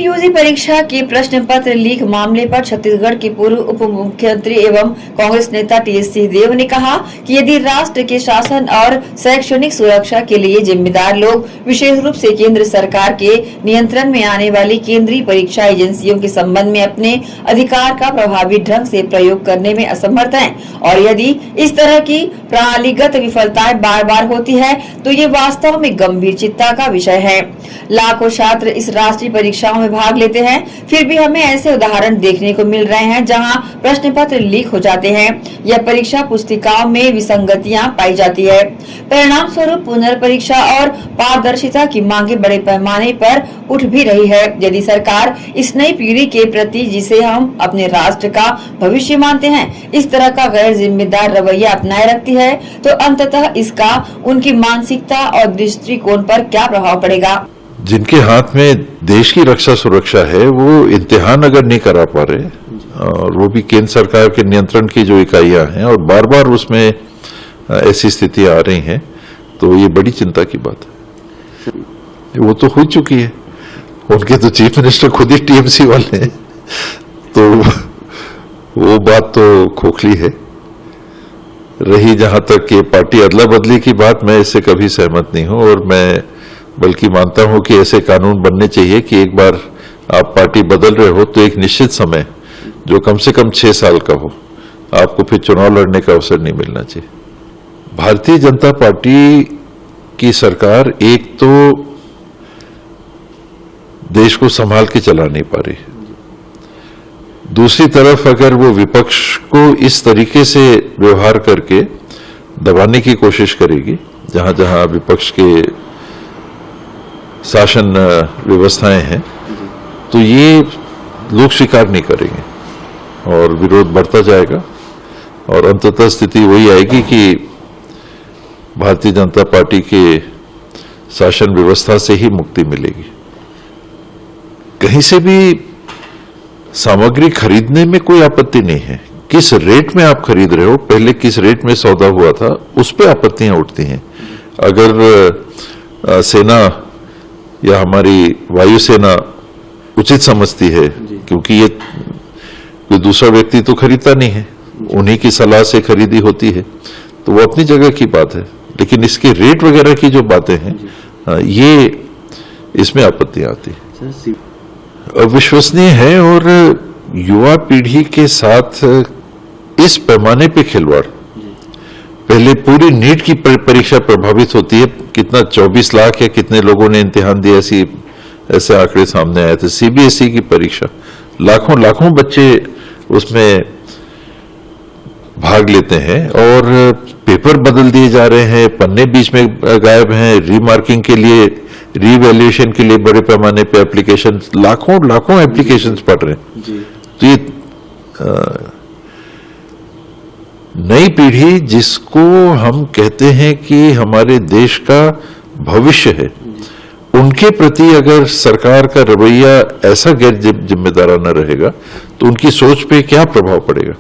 UG परीक्षा के प्रश्न पत्र लीक मामले पर छत्तीसगढ़ के पूर्व उप मुख्यमंत्री एवं कांग्रेस नेता टीएस सिंहदेव ने कहा कि यदि राष्ट्र के शासन और शैक्षणिक सुरक्षा के लिए जिम्मेदार लोग विशेष रूप से केंद्र सरकार के नियंत्रण में आने वाली केंद्रीय परीक्षा एजेंसियों के संबंध में अपने अधिकार का प्रभावी ढंग से प्रयोग करने में असमर्थ हैं और यदि इस तरह की प्रणालीगत विफलताएं बार बार होती है तो ये वास्तव में गंभीर चिंता का विषय है। लाखों छात्र इस राष्ट्रीय परीक्षाओं में भाग लेते हैं, फिर भी हमें ऐसे उदाहरण देखने को मिल रहे हैं जहां प्रश्न पत्र लीक हो जाते हैं या परीक्षा पुस्तिकाओं में विसंगतियां पाई जाती है। परिणाम स्वरूप पुनर्परीक्षा और पारदर्शिता की मांगे बड़े पैमाने पर उठ भी रही है। यदि सरकार इस नई पीढ़ी के प्रति, जिसे हम अपने राष्ट्र का भविष्य मानते हैं, इस तरह का गैर जिम्मेदार रवैया अपनाए रखती है तो अंततः इसका उनकी मानसिकता और दृष्टिकोण पर क्या प्रभाव पड़ेगा। जिनके हाथ में देश की रक्षा सुरक्षा है वो इम्तिहान अगर नहीं करा पा रहे और वो भी केंद्र सरकार के नियंत्रण की जो इकाइयां हैं और बार बार उसमें ऐसी स्थितियां आ रही हैं तो ये बड़ी चिंता की बात है। वो तो हो चुकी है, उनके तो चीफ मिनिस्टर खुद ही टीएमसी वाले हैं, तो वो बात तो खोखली है। रही जहां तक ये पार्टी अदला बदली की बात, मैं इससे कभी सहमत नहीं हूं और मैं बल्कि मानता हूं कि ऐसे कानून बनने चाहिए कि एक बार आप पार्टी बदल रहे हो तो एक निश्चित समय जो कम से कम 6 साल का हो, आपको फिर चुनाव लड़ने का अवसर नहीं मिलना चाहिए। भारतीय जनता पार्टी की सरकार एक तो देश को संभाल के चला नहीं पा रही, दूसरी तरफ अगर वो विपक्ष को इस तरीके से व्यवहार करके दबाने की कोशिश करेगी, जहां जहां विपक्ष के शासन व्यवस्थाएं हैं, तो ये लोग स्वीकार नहीं करेंगे और विरोध बढ़ता जाएगा और अंततः स्थिति वही आएगी कि भारतीय जनता पार्टी के शासन व्यवस्था से ही मुक्ति मिलेगी। कहीं से भी सामग्री खरीदने में कोई आपत्ति नहीं है, किस रेट में आप खरीद रहे हो, पहले किस रेट में सौदा हुआ था, उस पर आपत्तियां उठती हैं। अगर सेना या हमारी वायुसेना उचित समझती है, क्योंकि ये कोई दूसरा व्यक्ति तो खरीदता नहीं है, उन्हीं की सलाह से खरीदी होती है, तो वो अपनी जगह की बात है, लेकिन इसके रेट वगैरह की जो बातें हैं ये इसमें आपत्तियां आती है। अविश्वसनीय है और युवा पीढ़ी के साथ इस पैमाने पे खिलवाड़, पहले पूरी नीट की परीक्षा प्रभावित होती है, कितना 24 लाख या कितने लोगों ने इम्तिहान दिया, ऐसे आंकड़े सामने आए थे। सीबीएसई की परीक्षा, लाखों लाखों बच्चे उसमें भाग लेते हैं और पेपर बदल दिए जा रहे हैं, पन्ने बीच में गायब हैं, रीमार्किंग के लिए, रीवैल्यूएशन के लिए बड़े पैमाने पे एप्लीकेशन, लाखों लाखों एप्लीकेशंस पड़ रहे हैं। तो ये नई पीढ़ी जिसको हम कहते हैं कि हमारे देश का भविष्य है, उनके प्रति अगर सरकार का रवैया ऐसा गैर जिम्मेदाराना रहेगा तो उनकी सोच पे क्या प्रभाव पड़ेगा।